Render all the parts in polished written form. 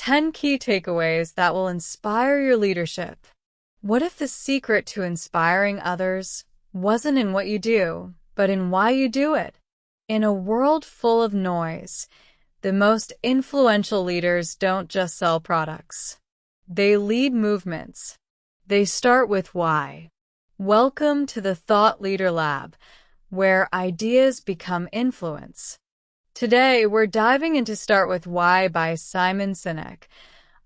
10 key takeaways that will inspire your leadership. What if the secret to inspiring others wasn't in what you do, but in why you do it? In a world full of noise, the most influential leaders don't just sell products. They lead movements. They start with why. Welcome to the Thought Leader Lab, where ideas become influence. Today, we're diving into Start With Why by Simon Sinek,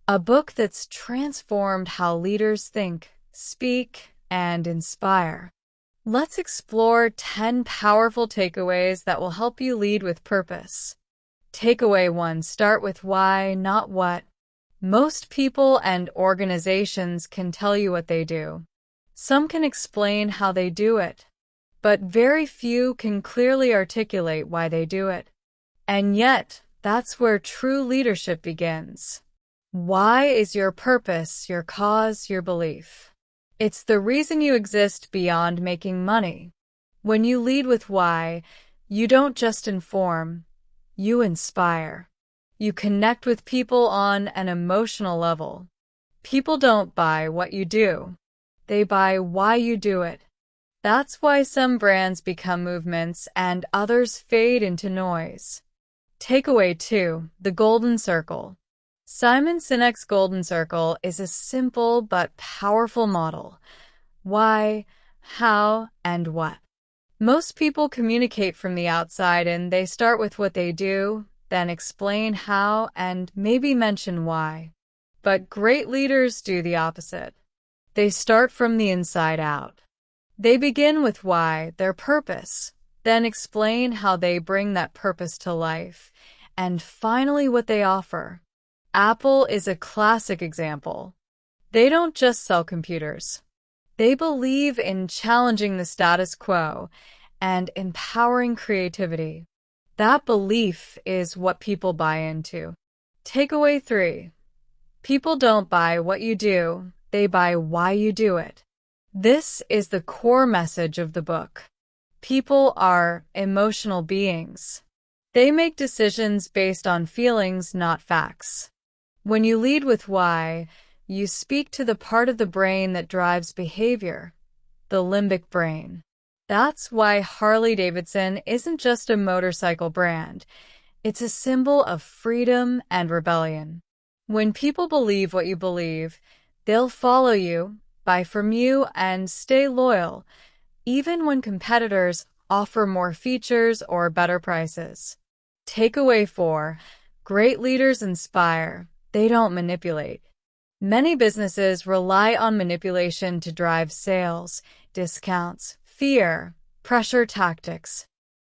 a book that's transformed how leaders think, speak, and inspire. Let's explore 10 powerful takeaways that will help you lead with purpose. Takeaway 1. Start with why, not what. Most people and organizations can tell you what they do. Some can explain how they do it, but very few can clearly articulate why they do it. And yet, that's where true leadership begins. Why is your purpose, your cause, your belief? It's the reason you exist beyond making money. When you lead with why, you don't just inform, you inspire. You connect with people on an emotional level. People don't buy what you do. They buy why you do it. That's why some brands become movements and others fade into noise. Takeaway 2. The Golden Circle. Simon Sinek's Golden Circle is a simple but powerful model. Why, how, and what. Most people communicate from the outside and they start with what they do, then explain how, and maybe mention why. But great leaders do the opposite. They start from the inside out. They begin with why, their purpose, then explain how they bring that purpose to life, and finally what they offer. Apple is a classic example. They don't just sell computers. They believe in challenging the status quo and empowering creativity. That belief is what people buy into. Takeaway 3. People don't buy what you do, they buy why you do it. This is the core message of the book. People are emotional beings. They make decisions based on feelings, not facts. When you lead with why, you speak to the part of the brain that drives behavior, the limbic brain. That's why Harley-Davidson isn't just a motorcycle brand. It's a symbol of freedom and rebellion. When people believe what you believe, they'll follow you, buy from you, and stay loyal, even when competitors offer more features or better prices. Takeaway 4. Great leaders inspire. They don't manipulate. Many businesses rely on manipulation to drive sales, discounts, fear, pressure tactics.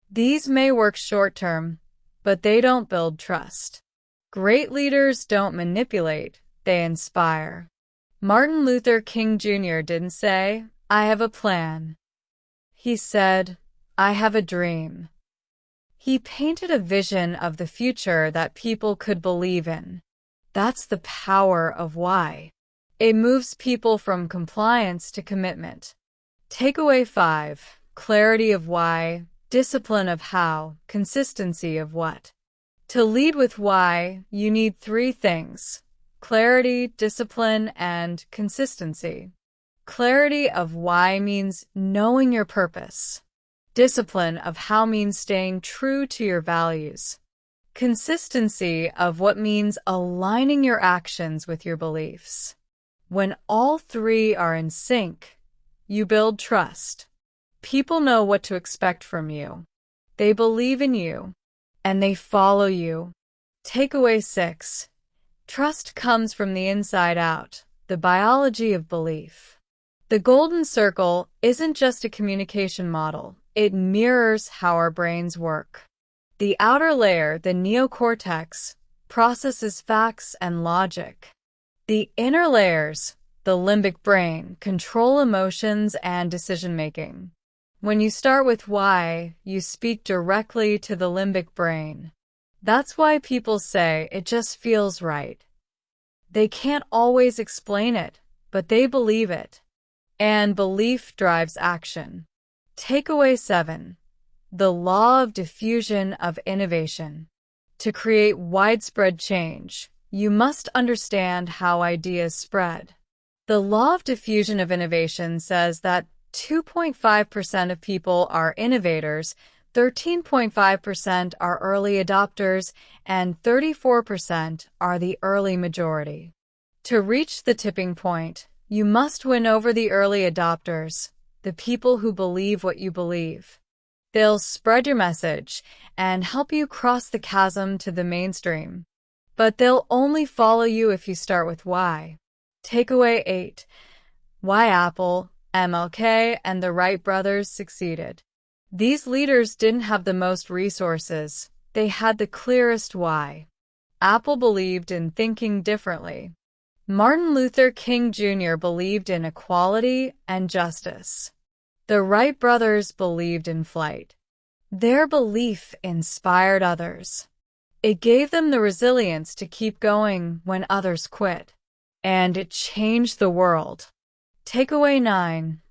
These may work short-term, but they don't build trust. Great leaders don't manipulate, they inspire. Martin Luther King Jr. didn't say, "I have a plan." He said, "I have a dream." He painted a vision of the future that people could believe in. That's the power of why. It moves people from compliance to commitment. Takeaway 5. Clarity of why, discipline of how, consistency of what. To lead with why, you need 3 things: clarity, discipline, and consistency. Clarity of why means knowing your purpose. Discipline of how means staying true to your values. Consistency of what means aligning your actions with your beliefs. When all 3 are in sync, you build trust. People know what to expect from you. They believe in you, and they follow you. Takeaway 6. Trust comes from the inside out, the biology of belief. The Golden Circle isn't just a communication model. It mirrors how our brains work. The outer layer, the neocortex, processes facts and logic. The inner layers, the limbic brain, control emotions and decision-making. When you start with why, you speak directly to the limbic brain. That's why people say it just feels right. They can't always explain it, but they believe it. And belief drives action. Takeaway 7. The law of diffusion of innovation. To create widespread change, You must understand how ideas spread. The law of diffusion of innovation says that 2.5% of people are innovators, 13.5% are early adopters, and 34% are the early majority. To reach the tipping point, you must win over the early adopters, the people who believe what you believe. They'll spread your message and help you cross the chasm to the mainstream. But they'll only follow you if you start with why. Takeaway 8. Why Apple, MLK, and the Wright brothers succeeded. These leaders didn't have the most resources. They had the clearest why. Apple believed in thinking differently. Martin Luther King Jr. believed in equality and justice. The Wright brothers believed in flight. Their belief inspired others. It gave them the resilience to keep going when others quit. And it changed the world. Takeaway 9.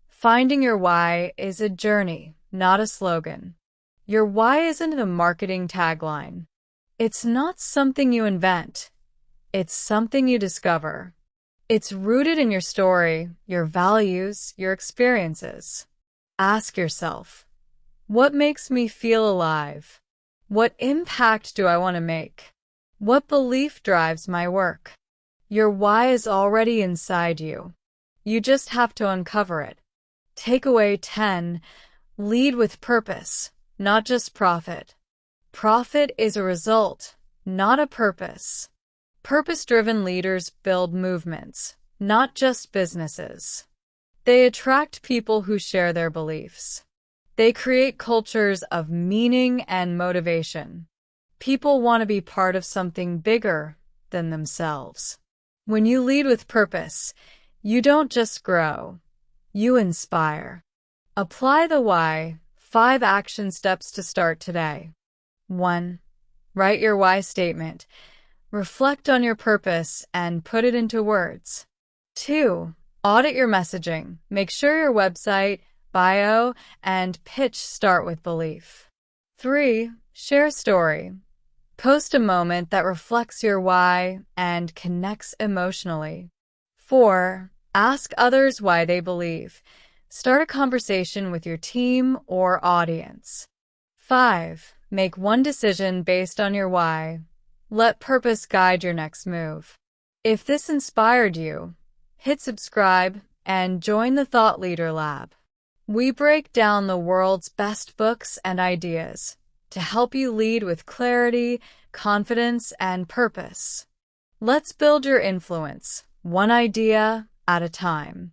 Finding your why is a journey, not a slogan. Your why isn't a marketing tagline. It's not something you invent. It's something you discover. It's rooted in your story, your values, your experiences. Ask yourself, what makes me feel alive? What impact do I want to make? What belief drives my work? Your why is already inside you. You just have to uncover it. Takeaway 10. Lead with purpose, not just profit. Profit is a result, not a purpose. Purpose-driven leaders build movements, not just businesses. They attract people who share their beliefs. They create cultures of meaning and motivation. People want to be part of something bigger than themselves. When you lead with purpose, you don't just grow, you inspire. Apply the why. 5 action steps to start today. 1. Write your why statement. Reflect on your purpose and put it into words. 2. Audit your messaging. Make sure your website, bio, and pitch start with belief. 3. Share a story. Post a moment that reflects your why and connects emotionally. 4. Ask others why they believe. Start a conversation with your team or audience. 5. Make one decision based on your why. Let purpose guide your next move. If this inspired you, hit subscribe and join the Thought Leader Lab. We break down the world's best books and ideas to help you lead with clarity, confidence, and purpose. Let's build your influence, one idea at a time.